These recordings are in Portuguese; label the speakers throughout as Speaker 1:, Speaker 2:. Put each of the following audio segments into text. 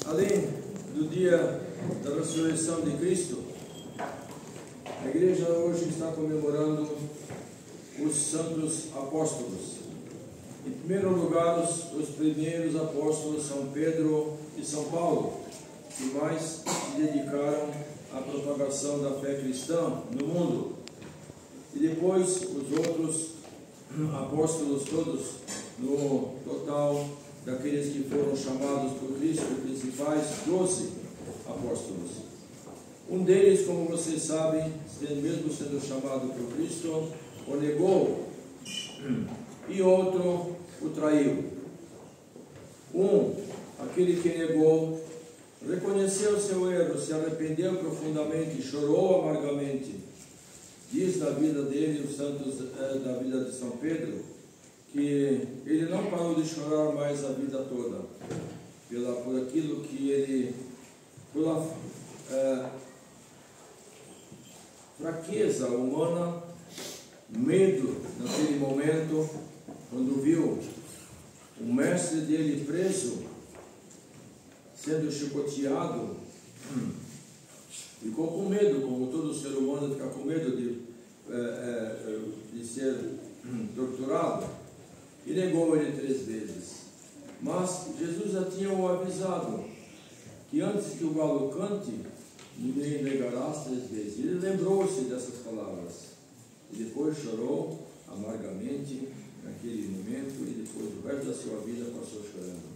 Speaker 1: Além do dia da ressurreição de Cristo, a igreja hoje está comemorando os santos apóstolos. Em primeiro lugar, os primeiros apóstolos, São Pedro e São Paulo, que mais se dedicaram à propagação da fé cristã no mundo. E depois os outros apóstolos todos, no total daqueles que foram chamados por Cristo, os principais 12 apóstolos. Um deles, como vocês sabem, mesmo sendo chamado por Cristo, o negou, e outro o traiu. Aquele que negou, reconheceu seu erro, se arrependeu profundamente, chorou amargamente. Diz na vida dele, os santos da vida de São Pedro, que ele não parou de chorar mais a vida toda, por aquilo que ele, pela fraqueza humana, medo naquele momento, quando viu o mestre dele preso, sendo chicoteado, ficou com medo, como todo ser humano fica com medo de ser torturado, e negou ele 3 vezes. Mas Jesus já tinha o avisado que antes que o galo cante, ninguém negarás 3 vezes. Ele lembrou-se dessas palavras e depois chorou amargamente naquele momento, e depois o resto da sua vida passou chorando.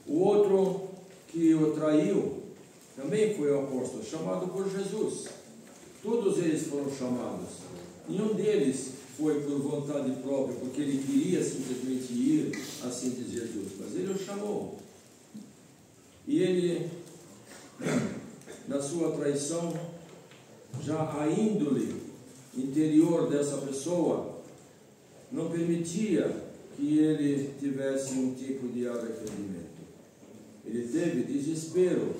Speaker 1: O outro que o traiu também foi o apóstolo, chamado por Jesus. Todos eles foram chamados. Nenhum deles foi por vontade própria, porque ele queria simplesmente ir, assim diz Jesus, mas ele o chamou. E ele, na sua traição, já a índole interior dessa pessoa não permitia que ele tivesse um tipo de arrependimento. Ele teve desespero,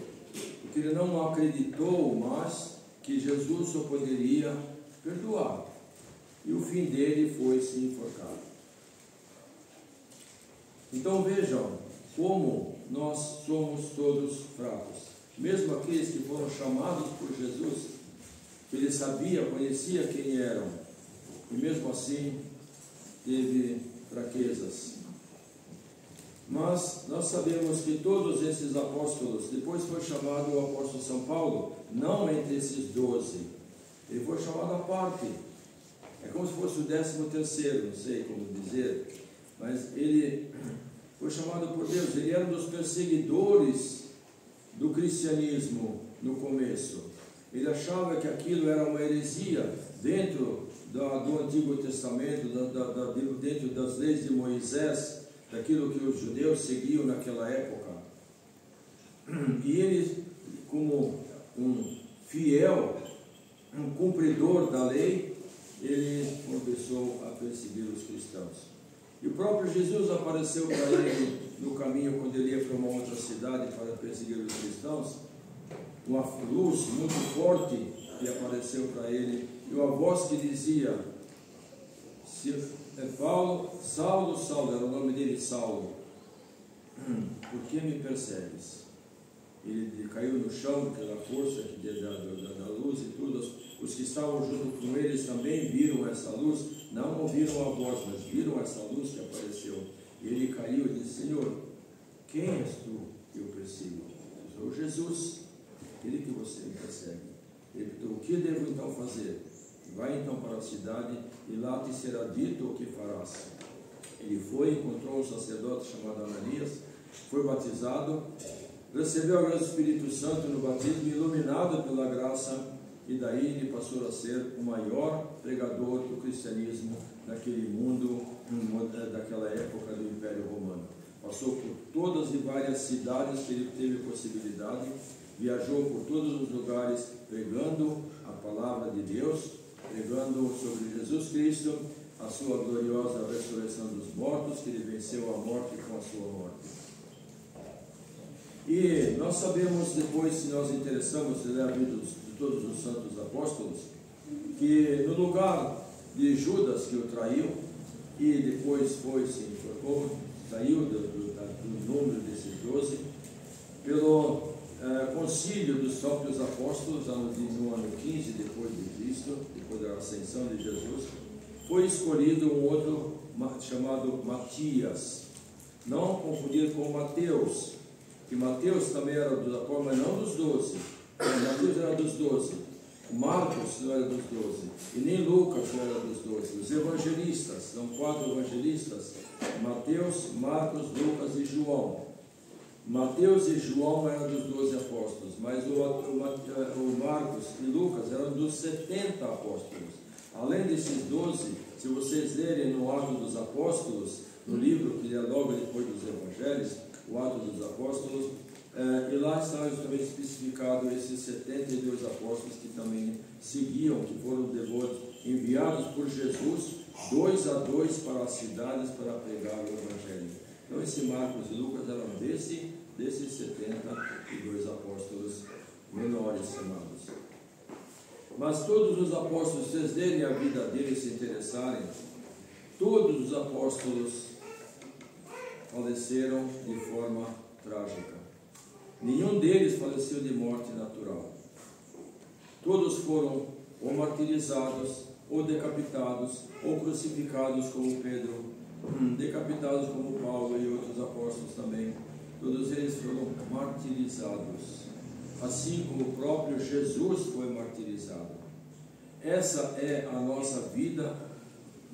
Speaker 1: porque ele não acreditou mais que Jesus só poderia perdoar. E o fim dele foi se enforcar. Então vejam como nós somos todos fracos. Mesmo aqueles que foram chamados por Jesus, ele sabia, conhecia quem eram, e mesmo assim teve fraquezas. Mas nós sabemos que todos esses apóstolos, depois foi chamado o apóstolo São Paulo, não entre esses 12, ele foi chamado à parte. É como se fosse o 13º, não sei como dizer, mas ele foi chamado por Deus. Ele era um dos perseguidores do cristianismo no começo. Ele achava que aquilo era uma heresia dentro do Antigo Testamento, dentro das leis de Moisés, daquilo que os judeus seguiam naquela época. E ele, como um fiel, um cumpridor da lei, ele começou a perseguir os cristãos. E o próprio Jesus apareceu para ele no caminho, quando ele ia para uma outra cidade para perseguir os cristãos. Uma luz muito forte que apareceu para ele, e uma voz que dizia: Paulo, Saulo, Saulo, era o nome dele, Saulo, por que me persegues? Ele caiu no chão pela força da luz e tudo. Os que estavam junto com eles também viram essa luz, não ouviram a voz, mas viram essa luz que apareceu. E ele caiu e disse: Senhor, quem és tu que eu persigo? Eu sou Jesus, aquele que você me persegue. Ele perguntou: o que devo então fazer? Vai então para a cidade e lá te será dito o que farás. Ele foi, encontrou um sacerdote chamado Ananias, foi batizado, recebeu a graça do Espírito Santo no batismo, iluminado pela graça, e daí ele passou a ser o maior pregador do cristianismo naquele mundo, daquela época do Império Romano. Passou por todas e várias cidades que ele teve possibilidade, viajou por todos os lugares pregando a palavra de Deus, pregando sobre Jesus Cristo, a sua gloriosa ressurreição dos mortos, que ele venceu a morte com a sua morte. E nós sabemos depois, se nós interessamos em ler a vida de todos os santos apóstolos, que no lugar de Judas, que o traiu, e depois se enforcou, saiu do número desses 12, pelo concílio dos próprios apóstolos, no ano 15 depois de Cristo, depois da ascensão de Jesus, foi escolhido um outro chamado Matias. Não confundir com Mateus, que Mateus também era dos apóstolos, mas não dos 12. Mateus era dos 12. Marcos não era dos 12. E nem Lucas não era dos 12. Os evangelistas, são 4 evangelistas: Mateus, Marcos, Lucas e João. Mateus e João eram dos 12 apóstolos, mas o Marcos e Lucas eram dos 70 apóstolos. Além desses 12, se vocês lerem no Ato dos Apóstolos, no livro que é logo depois dos Evangelhos, o Ato dos Apóstolos, e lá está justamente especificado esses 72 apóstolos que também seguiam, que foram devotos, enviados por Jesus, 2 a 2 para as cidades para pregar o Evangelho. Então, esse Marcos e Lucas eram desses 72 apóstolos menores chamados. Mas todos os apóstolos, se vocês lerem a vida deles, se interessarem, todos os apóstolos faleceram de forma trágica. Nenhum deles faleceu de morte natural. Todos foram ou martirizados, ou decapitados, ou crucificados como Pedro, decapitados como Paulo e outros apóstolos também. Todos eles foram martirizados, assim como o próprio Jesus foi martirizado. Essa é a nossa vida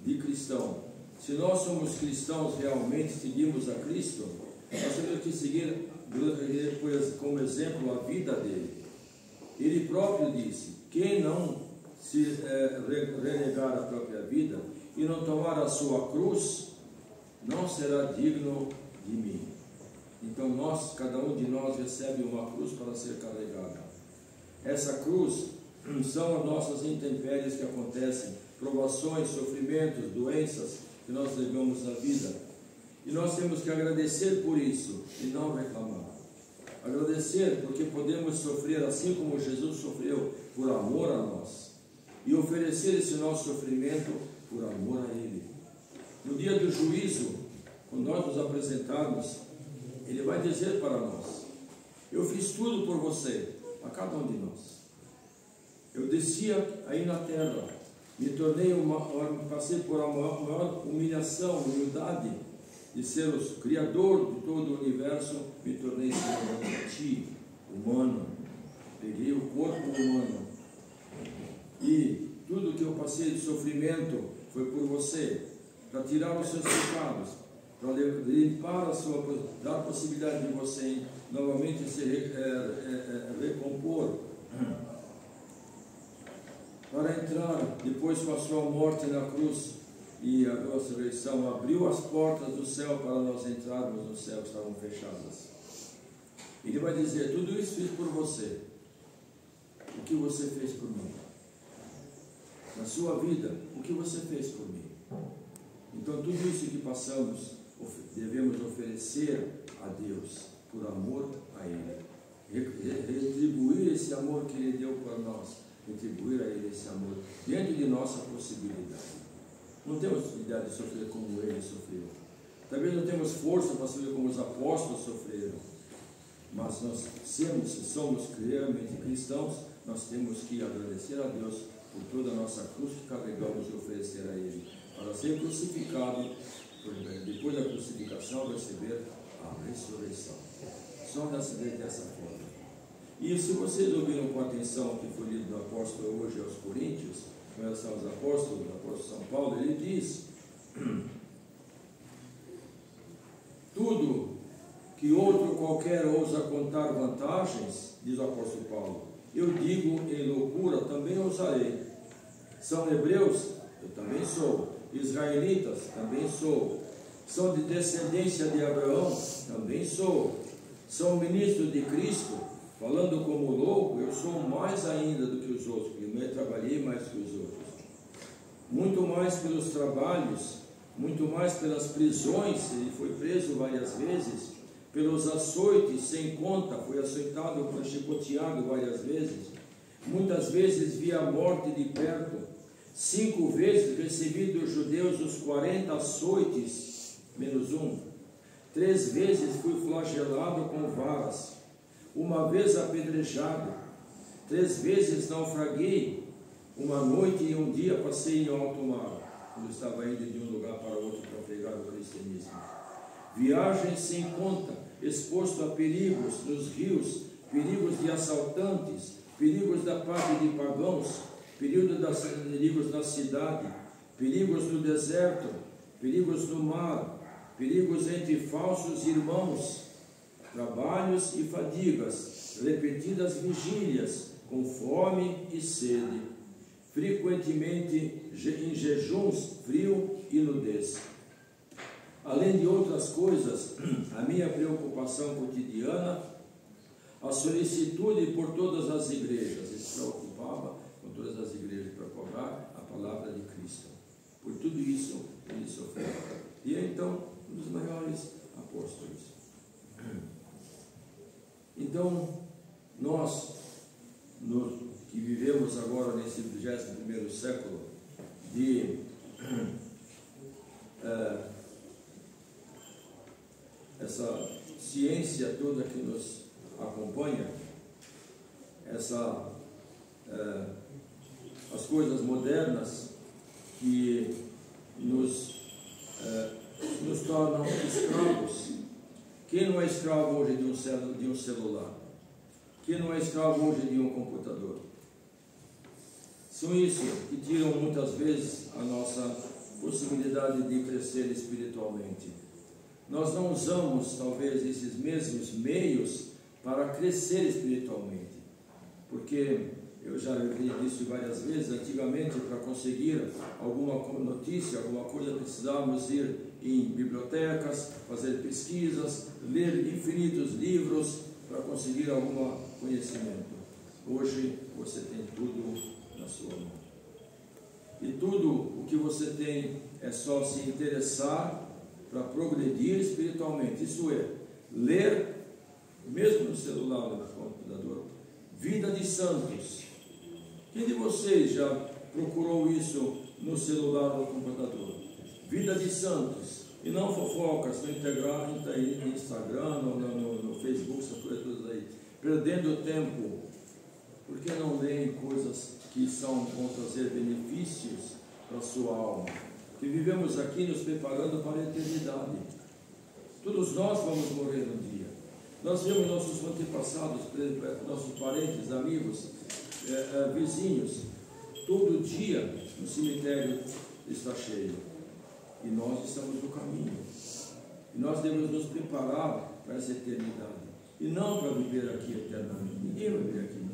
Speaker 1: de cristão. Se nós somos cristãos realmente, seguimos a Cristo, nós temos que seguir como exemplo a vida dele. Ele próprio disse: quem não se renegar a própria vida e não tomar a sua cruz, não será digno de mim. Então cada um de nós recebe uma cruz para ser carregada. Essa cruz são as nossas intempéries que acontecem, provações, sofrimentos, doenças que nós levamos na vida. E nós temos que agradecer por isso e não reclamar. Agradecer porque podemos sofrer assim como Jesus sofreu por amor a nós. E oferecer esse nosso sofrimento por amor a Ele. No dia do juízo, quando nós nos apresentarmos, Ele vai dizer para nós: eu fiz tudo por você, a cada um de nós. Eu descia aí na terra, me tornei passei por uma maior humilhação, humildade, de ser o Criador de todo o universo, me tornei semelhante a ti, humano. Peguei o corpo humano. E tudo que eu passei de sofrimento foi por você, para tirar os seus pecados, para limpar dar a possibilidade de você novamente se recompor, para entrar depois com a sua morte na cruz e a ressurreição, abriu as portas do céu para nós entrarmos no céu, estavam fechadas. Ele vai dizer: tudo isso fiz por você. O que você fez por mim? Na sua vida, o que você fez por mim? Então tudo isso que passamos, devemos oferecer a Deus, por amor a Ele. Retribuir esse amor que Ele deu para nós, retribuir a Ele esse amor, dentro de nossa possibilidade. Não temos possibilidade de sofrer como Ele sofreu. Talvez não temos força para sofrer como os apóstolos sofreram. Mas nós, se somos realmente cristãos, nós temos que agradecer a Deus por toda a nossa cruz que carregamos e oferecer a Ele, para ser crucificado, depois da crucificação receber a ressurreição. Só dessa forma. E se vocês ouviram com atenção o que foi lido no apóstolo hoje aos Coríntios, com relação aos apóstolos, o apóstolo São Paulo, ele diz: tudo que outro qualquer ousa contar vantagens, diz o apóstolo Paulo, eu digo em loucura, também ousarei. São hebreus? Eu também sou. Israelitas? Também sou. São de descendência de Abraão? Também sou. São ministros de Cristo? Falando como louco, eu sou mais ainda do que os outros, porque eu trabalhei mais que os outros. Muito mais pelos trabalhos, muito mais pelas prisões, ele foi preso várias vezes, pelos açoites sem conta, foi açoitado, foi chicoteado várias vezes. Muitas vezes vi a morte de perto. 5 vezes recebi dos judeus os 40 açoites, menos um. 3 vezes fui flagelado com varas. uma vez apedrejado, 3 vezes naufraguei, uma noite e um dia passei em alto mar, quando estava indo de um lugar para outro para pregar o cristianismo. Viagem sem conta, exposto a perigos nos rios, perigos de assaltantes, perigos da parte de pagãos, perigos na cidade, perigos no deserto, perigos no mar, perigos entre falsos irmãos, trabalhos e fadigas, repetidas vigílias, com fome e sede, frequentemente em jejuns, frio e nudez. Além de outras coisas, a minha preocupação cotidiana, a solicitude por todas as igrejas. Ele se preocupava com todas as igrejas para cobrar a palavra de Cristo. Por tudo isso, ele sofreu. E é então um dos maiores apóstolos. Então, nós, que vivemos agora nesse 21º século de essa ciência toda que nos acompanha, as coisas modernas que nos tornam escravos. Quem não é escravo hoje de um celular? Quem não é escravo hoje de um computador? São isso que tiram muitas vezes a nossa possibilidade de crescer espiritualmente. Nós não usamos talvez esses mesmos meios para crescer espiritualmente, porque eu já disse várias vezes, antigamente para conseguir alguma notícia, alguma coisa, precisávamos ir em bibliotecas, fazer pesquisas, ler infinitos livros para conseguir algum conhecimento. Hoje você tem tudo na sua mão. E tudo o que você tem é só se interessar para progredir espiritualmente. Isso é, ler, mesmo no celular, no computador, Vida de Santos. Quem de vocês já procurou isso no celular ou no computador? Vida de Santos. E não fofocas no Instagram, no Facebook, essas coisas todas aí. Perdendo tempo. Por que não leem coisas que vão trazer benefícios para a sua alma? Que vivemos aqui nos preparando para a eternidade. Todos nós vamos morrer um dia. Nós vemos nossos antepassados, nossos parentes, amigos, vizinhos, todo dia no cemitério está cheio. E nós estamos no caminho. E nós devemos nos preparar para essa eternidade. E não para viver aqui eternamente. Ninguém vai viver aqui eternamente.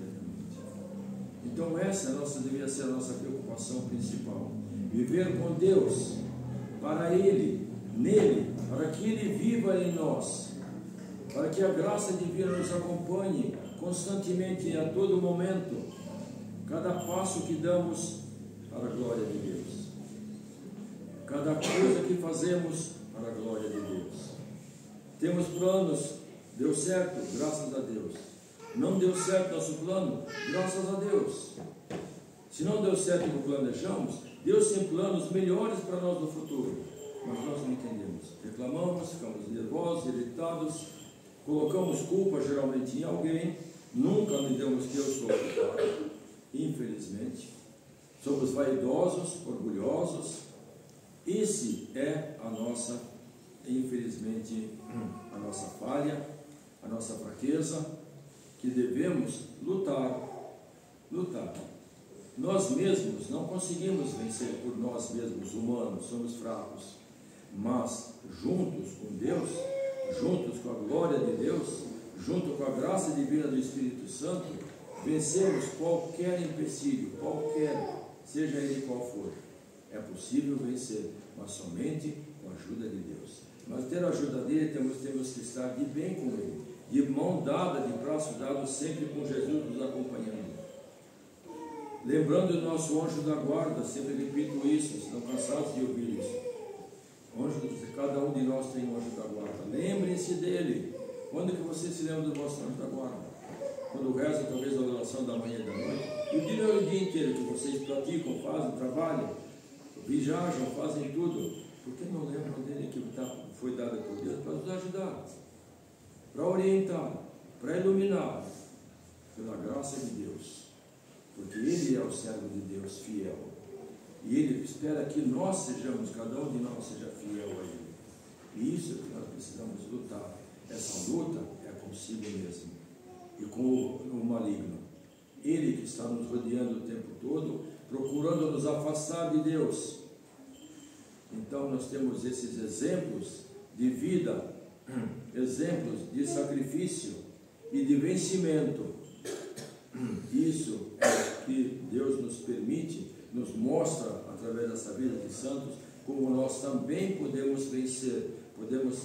Speaker 1: Então essa devia ser a nossa preocupação principal. Viver com Deus, para Ele, nele, para que Ele viva em nós, para que a graça divina nos acompanhe constantemente e a todo momento, cada passo que damos para a glória de Deus, cada coisa que fazemos para a glória de Deus. Temos planos, deu certo, graças a Deus. Não deu certo nosso plano, graças a Deus. Se não deu certo o que planejamos, Deus tem planos melhores para nós no futuro, mas nós não entendemos. Reclamamos, ficamos nervosos, irritados, colocamos culpa geralmente em alguém, nunca me damos que eu sou culpado, infelizmente. Somos vaidosos, orgulhosos. Esse é a nossa, infelizmente, a nossa falha, a nossa fraqueza, que devemos lutar. Nós mesmos não conseguimos vencer por nós mesmos, humanos, somos fracos, mas juntos com Deus, juntos com a glória de Deus, junto com a graça divina do Espírito Santo, vencemos qualquer empecilho, seja ele qual for. É possível vencer, mas somente com a ajuda de Deus. Mas ter a ajuda dele, temos que estar de bem com ele, de mão dada, de braço dado, sempre com Jesus nos acompanhando. Lembrando do nosso anjo da guarda, sempre repito isso, estão cansados de ouvir isso. Cada um de nós tem um anjo da guarda. Lembrem-se dele. Quando que você se lembra do vosso anjo da guarda? Quando reza talvez a oração da manhã e da noite. E o dia inteiro que vocês praticam, fazem, trabalham, viajam, fazem tudo. Por que não lembram dele que foi dado por Deus para nos ajudar? Para orientar, para iluminar pela graça de Deus, porque Ele é o servo de Deus fiel, e Ele espera que nós sejamos, cada um de nós seja fiel a Ele. E isso é que nós precisamos lutar. Essa luta é consigo mesmo e com o maligno. Ele que está nos rodeando o tempo todo, procurando nos afastar de Deus. Então nós temos esses exemplos de vida, exemplos de sacrifício e de vencimento. Isso é que Deus nos permite, nos mostra através dessa vida de santos, como nós também podemos vencer, podemos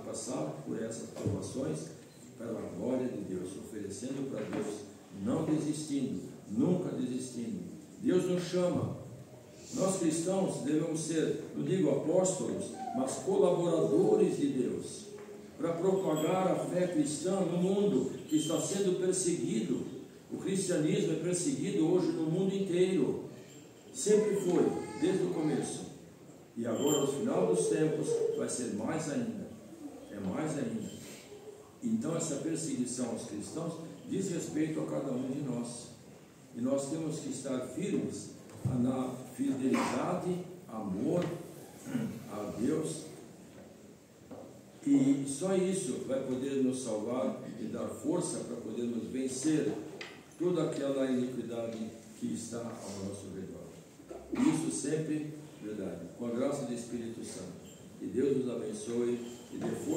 Speaker 1: passar por essas provações para a glória de Deus, oferecendo para Deus, não desistindo, nunca desistindo. Deus nos chama. Nós cristãos devemos ser, não digo apóstolos, mas colaboradores de Deus, para propagar a fé cristã no mundo que está sendo perseguido. O cristianismo é perseguido hoje no mundo inteiro. Sempre foi, desde o começo. E agora, no final dos tempos, vai ser mais ainda. É mais ainda. Então, essa perseguição aos cristãos diz respeito a cada um de nós. E nós temos que estar firmes na fidelidade, amor a Deus. E só isso vai poder nos salvar e dar força para podermos vencer toda aquela iniquidade que está ao nosso redor. Isso sempre, verdade, com a graça do Espírito Santo. Que Deus nos abençoe e dê força.